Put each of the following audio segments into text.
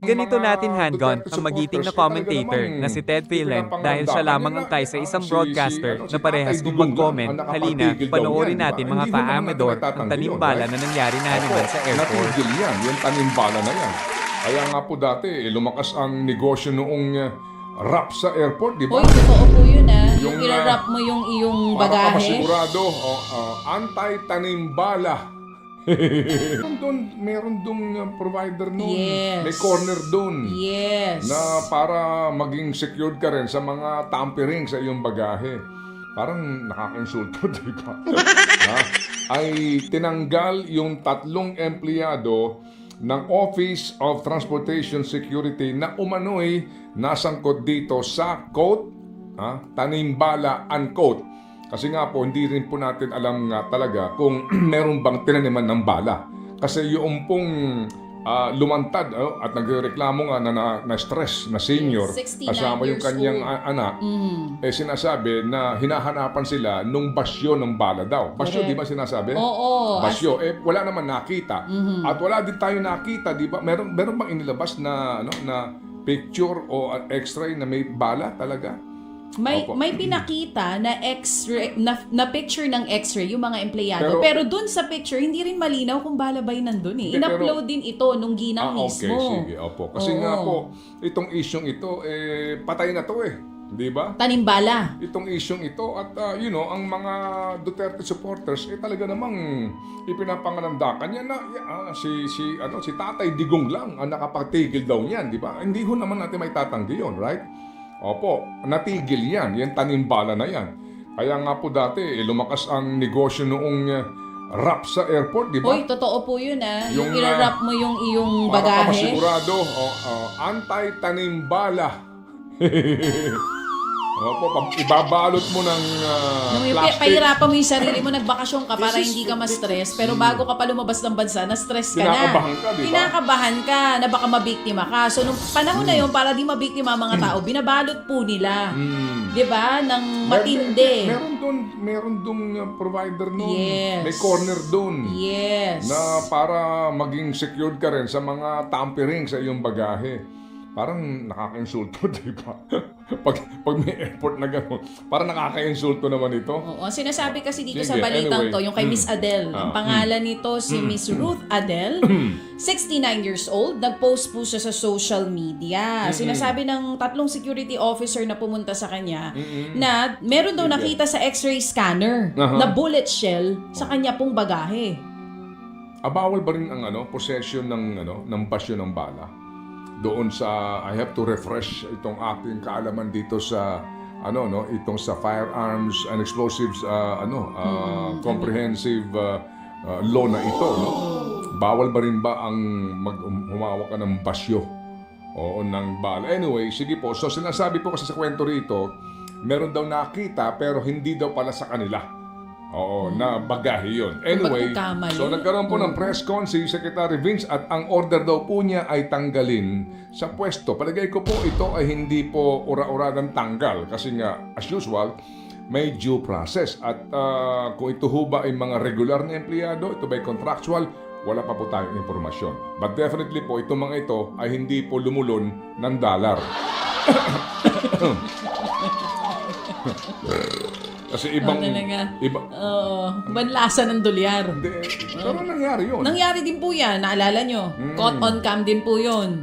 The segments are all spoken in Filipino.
Ganito natin mga handgun Duterte ang magiting na supporters, commentator talaga na si Ted Phelan namang dahil siya ipinapangalandakan lamang niya ang sa isang si broadcaster na Tatay parehas kung Digong lang mag-comment. ang Halina, nakapagtigil daw panoorin niyan, di ba? natin mga Hindi ho naman natin ka-Amador ang maitatanggi yun, tanimbala right? na nangyari na Opo, naman sa airport. natigil yan, yung tanimbala na yan. Kaya nga po dati, lumakas ang negosyo noong rap sa airport, di ba? Hoy, totoo po yun Yung, Yung irarap mo yung iyong Para ka bagahe. masigurado, anti-tanimbala. meron dong provider noon. Yes. May corner doon. Yes. Na para maging secured ka rin sa mga tampering sa iyong bagahe. Parang nakaka-insulto, di ba? Ay tinanggal yung 3 empleyado ng Office of Transportation Security na umano'y nasangkot dito sa quote, tanimbala unquote. Kasi nga po, hindi rin po natin alam nga talaga kung meron bang tinaniman ng bala. Kasi yung pong lumantad at nagreklamo nga na stress na senior 69 kasama yung years kanyang old. anak, sinasabi na hinahanapan sila nung basyo ng bala daw. Basyo, Correct. di ba sinasabi? Oo. Basyo, wala naman nakita. At wala din tayo nakita, di ba? Meron bang inilabas na na picture o x-ray na may bala talaga? Opo. May pinakita na x-ray na picture ng x-ray yung mga empleyado. Pero- Pero dun sa picture hindi rin malinaw kung balabay nandun Hindi, In-upload din ito nung ginang Okay, mismo. sige, opo. Kasi Oo. nga po, itong isyong ito, patay na to di ba? Tanimbala. Itong isyong ito at ang mga Duterte supporters talaga namang ipinapanganandakan niya na si Tatay Digong lang ang nakapagtigil daw niyan, di ba? Hindi ho naman natin may tatanggi yon, right? Opo, natigil yan, yan tanimbala na yan. Kaya nga po dati lumakas ang negosyo noong rap sa airport, di ba? Hoy, totoo po yun Yung Yung, irarap mo yung iyong Para ka bagahe. masigurado, anti-tanimbala. Opo, ibabalot mo ng plastic. Pahirapan mo yung sarili mo, nagbakasyon ka para hindi ka ma-stress. Pero bago ka pa lumabas ng bansa, na-stress ka na. Kinakabahan ka, di ba? Kinakabahan ka na baka mabiktima ka. So, nung panahon na yun, para di mabiktima ang mga tao, binabalot po nila. Di ba? Ng matindi. Meron dong provider noon. Yes. May corner doon. Yes. Na para maging secured ka rin sa mga tampering sa iyong bagahe. Parang nakaka-insulto, di ba? pag may airport na gano'n, parang nakaka-insulto naman ito. Oo, ang sinasabi kasi dito Sige, sa balitang anyway. to, yung kay Miss Adele. Ang pangalan nito si Miss Ruth Adele, 69 years old. Nag-post po siya sa social media. Sinasabi ng 3 security officer na pumunta sa kanya na meron daw nakita sa x-ray scanner na bullet shell sa kanya pong bagahe. Bawal ba rin ang possession ng basyo ng bala? Doon sa I have to refresh itong aking kaalaman dito sa itong sa firearms and explosives comprehensive law na ito, no? Bawal ba rin ba ang humawak ka ng basyo o ng bala? Anyway, sige po. So sinasabi po kasi sa kwento rito, meron daw nakita pero hindi daw pala sa kanila. Oo, na bagahe yun. Anyway, Pagkukamali. so nagkaroon po ng press con si Secretary Vince at ang order daw po niya ay tanggalin sa pwesto. Palagay ko po ito ay hindi po ura-uragang tanggal kasi nga, as usual, may due process. At kung ito ho ba ay mga regular na empleyado, ito ba ay contractual, wala pa po tayong impormasyon. But definitely po, itong mga ito ay hindi po lumulon ng dollar. Kasi ibang... Banlasa ng dolyar. Hindi, pero nangyari yun. Nangyari din po yan, naalala nyo. Caught on cam din po yun.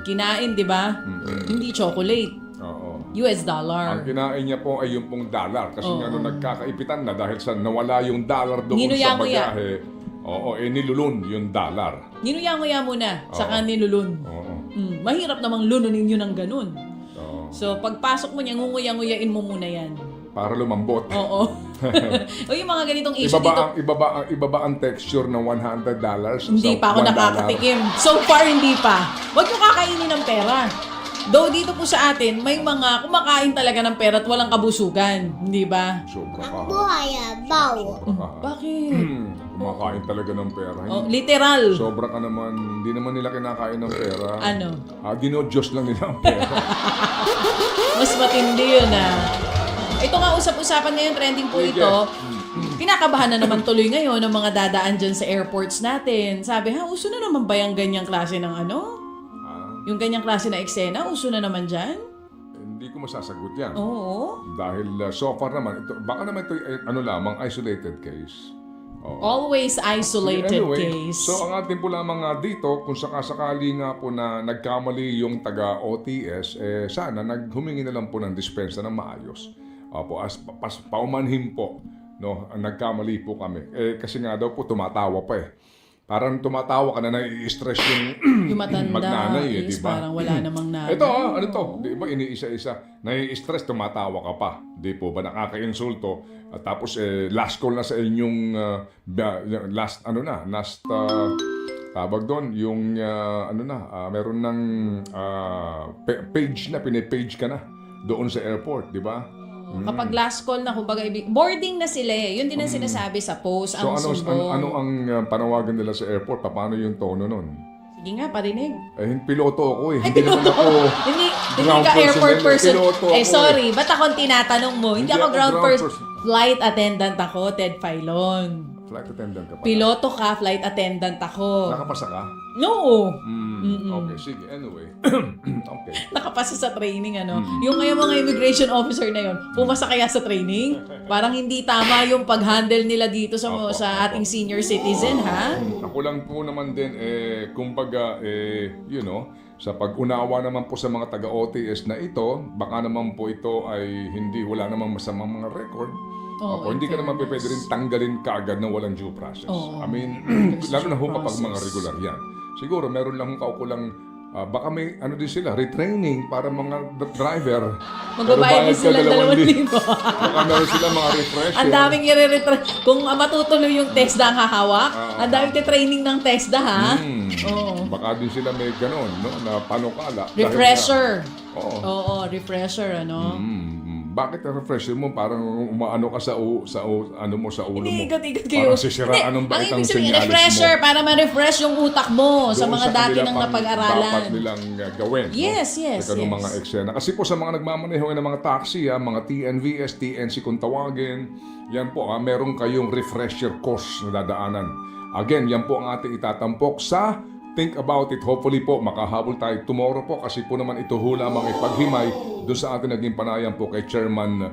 Kinain, di ba? Hindi chocolate. Oo. US dollar. Ang kinain niya po ay yung pong dollar. Kasi nga nung nagkakaipitan na dahil sa nawala yung dollar doon sa Nginuya-nguya. bagahe, nilulun yung dollar. Ninuya-nguya muna, saka nilulun. Oo. Mahirap namang lununin yun ng ganun. Oo. So, pagpasok mo niya, ngunguya-nguyain mo muna yan. Para lumambot. Oo. O yung mga ganitong issue dito, Iba ba ang texture ng $100? hindi sa pa ako $1? nakakatikim. So far, hindi pa. Huwag nyo kakainin ng pera. Though dito po sa atin, may mga kumakain talaga ng pera at walang kabusugan. Hindi ba? Sobra ka. Bakit? Kumakain talaga ng pera. Oh, literal. Sobra ka naman. Hindi naman nila kinakain ng pera. Ano? Dino-Diyos lang nila ang pera. Mas matindi yun Ito nga, usap-usapan ngayon, trending po Sige. ito. Kinakabahan na naman tuloy ngayon ng mga dadaan dyan sa airports natin. Sabi, uso na naman ba yung ganyang klase ng Yung ganyang klase na eksena, uso na naman dyan? Hindi ko masasagot yan. Oo. Dahil so far naman, baka naman ito lamang isolated case. Oo. Always isolated Anyway, case. so ang atin po lamang nga dito, kung sakasakali nga po na nagkamali yung taga-OTS, sana humingi na lang po ng dispensa ng maayos. Opo, paumanhin po, no, nagkamali po kami. Kasi nga daw po tumatawa pa eh. Parang tumatawa ka na nai-stress yung Yung matanda magnanay is diba? parang wala namang nanay. Ito ano to? Di ba iniisa-isa? Nai-stress, tumatawa ka pa. Di po ba nakaka-insulto? At tapos last call na sa inyong last tawag doon yung meron ng page na pinipage ka na doon sa airport, di ba? Kapag last call na, kumbaga, boarding na sila eh. Yun din ang sinasabi sa post, So ang sumbong. ano ang panawagan nila sa airport? Paano yung tono nun? Sige nga, parinig. Piloto ako eh. Ay, Hindi naman piloto ako hindi ground ka airport personnel, person. piloto ako Sorry, ba't akong tinatanong mo? Hindi ako ground person. person. Flight attendant ako, Ted Filon. Flight attendant ka pa. Piloto ka, flight attendant ako. Nakapasa ka? No! Okay, sige. Anyway. Okay. Nakapasa sa training, ano? Yung mga immigration officer na yun, pumasa kaya sa training? Parang hindi tama yung pag-handle nila dito sa ating senior citizen, ha? Ako lang po naman din, kumbaga, sa pag-unawa naman po sa mga taga-OTS na ito, baka naman po ito ay wala namang masamang mga record. Hindi ka naman pwede rin tanggalin kaagad na walang due process. I mean, lalo na ho kapag mga regular yan. Siguro, meron lang kaukulang, baka may din sila, retraining para mga driver. Magbabayad din sila 2,000. Baka meron sila mga refresher. Ang daming i-retrain. Kung matutuloy yung TESDA ang hahawak, ang daming training ng TESDA, ha? Baka din sila may ganon, no? Na panukala. Refresher. Oo. Oo, refresher, ano? Bakit ang refresher mo parang umaano ka sa ulo mo? Hindi, ikot-ikot kayo. Parang sisiraan ng bakit ang ibig sabihin, senyalis refresher, mo. para ma-refresh yung utak mo sa Doon mga dati kanila nang pang napag-aralan. dapat nilang gawin. Yes, no? yes, Sa ganung yes. mga eksena. Kasi po sa mga nagmamaneho ng mga taxi, mga TNVS, TNC kung tawagin, yan po, meron kayong refresher course na dadaanan. Again, yan po ang ating itatampok sa Think About It. Hopefully po, makahabol tayo tomorrow po kasi po naman ito ho lamang ipaghimay doon sa ating naging panayam po kay Chairman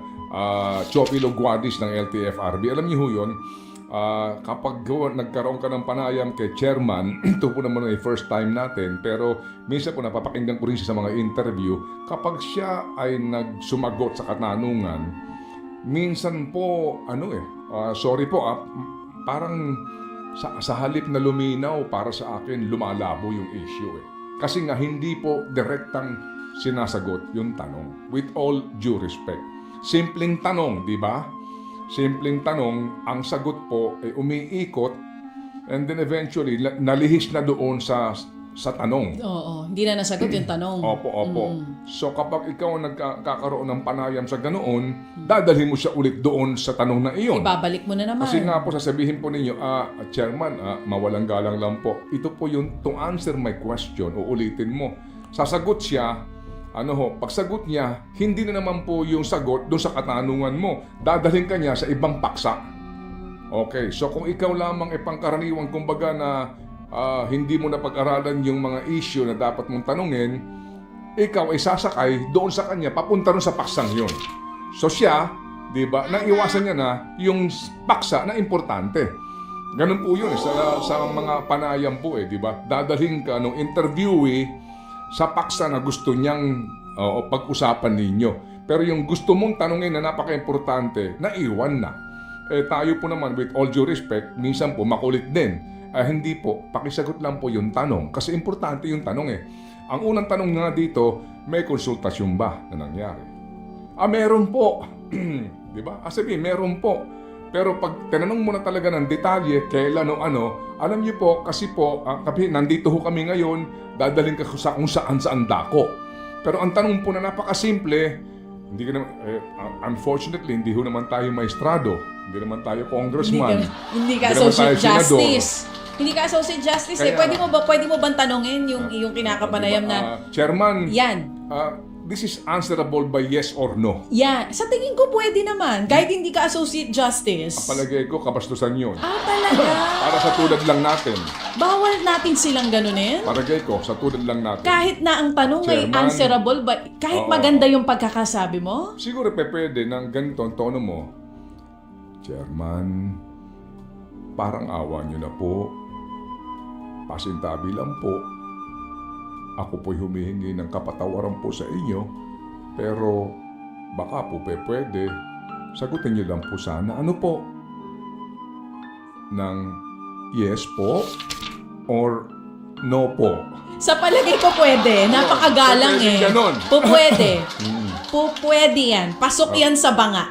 Chopilo Guadis ng LTFRB. Alam niyo ho yun, kapag nagkaroon ka ng panayam kay Chairman, ito po naman ay first time natin, pero minsan po napapakinggan ko rin siya sa mga interview, kapag siya ay nagsumagot sa katanungan, minsan po, sorry po, parang sa halip na luminaw para sa akin, lumalabo yung issue eh. Kasi nga hindi po direktang sinasagot yung tanong. With all due respect. Simpleng tanong, di ba? Simpleng tanong, ang sagot po ay umiikot and then eventually nalihis na doon sa tanong. Oo, hindi na nasagot yung tanong. Opo. So kapag ikaw nagkakaroon ng panayam sa ganoon, dadalhin mo siya ulit doon sa tanong na iyon. Ibabalik mo na naman. Kasi nga po sasabihin po ninyo, Chairman, mawalang galang lang po. Ito po yung to answer my question, uulitin mo. Sasagot siya, pagsagot niya, hindi na naman po yung sagot doon sa katanungan mo. Dadalhin ka niya sa ibang paksa. Okay, so kung ikaw lamang pangkaraniwang kumbaga na hindi mo na pag-aralan yung mga issue na dapat mong tanungin, ikaw ay sasakay doon sa kanya, papunta rin sa paksang yun. So siya, di ba, naiwasan niya na yung paksa na importante. Ganun po yun sa mga panayam po di ba? Dadalhin ka nung interviewee sa paksa na gusto niyang pag-usapan ninyo. Pero yung gusto mong tanungin na napaka-importante, naiwan na. Tayo po naman, with all due respect, minsan po makulit din. Hindi po, pakisagot lang po yung tanong. Kasi importante yung tanong Ang unang tanong nga dito, may konsultasyon ba na nangyari? Meron po. Di ba? Sabihin, meron po. Pero pag tinanong mo na talaga ng detalye, kailan o alam niyo po, kasi po, nandito ho kami ngayon, dadalhin ka sa kung saan dako. Pero ang tanong po na napakasimple, hindi ka naman, unfortunately, hindi ho naman tayo maestrado. Hindi naman tayo congressman. Hindi ka associate justice. Hindi ka associate justice. Pwede mo bang tanongin yung kinakapanayam na Chairman, yan? this is answerable by yes or no. Yeah, sa tingin ko pwede naman. Kahit hindi ka Associate Justice. Palagay ko, kabastusan yun. Talaga? Para sa tulad lang natin. Bawal natin silang ganunin? Palagay ko, sa tulad lang natin. Kahit na ang tanong ay Chairman. answerable, ba, kahit Oo. maganda yung pagkakasabi mo? Siguro pwede ng ganito ang tono mo. Chairman, parang awa nyo na po. Pasintabi lang po. Ako po'y humihingi ng kapatawaran po sa inyo. Pero baka po pwede. Sagutin nyo lang po sana. Ano po? Ng yes po or no po? Sa palagay ko pwede. Napakagalang Pwede ganon. Pupwede. Pupwede yan. Pasok yan sa banga.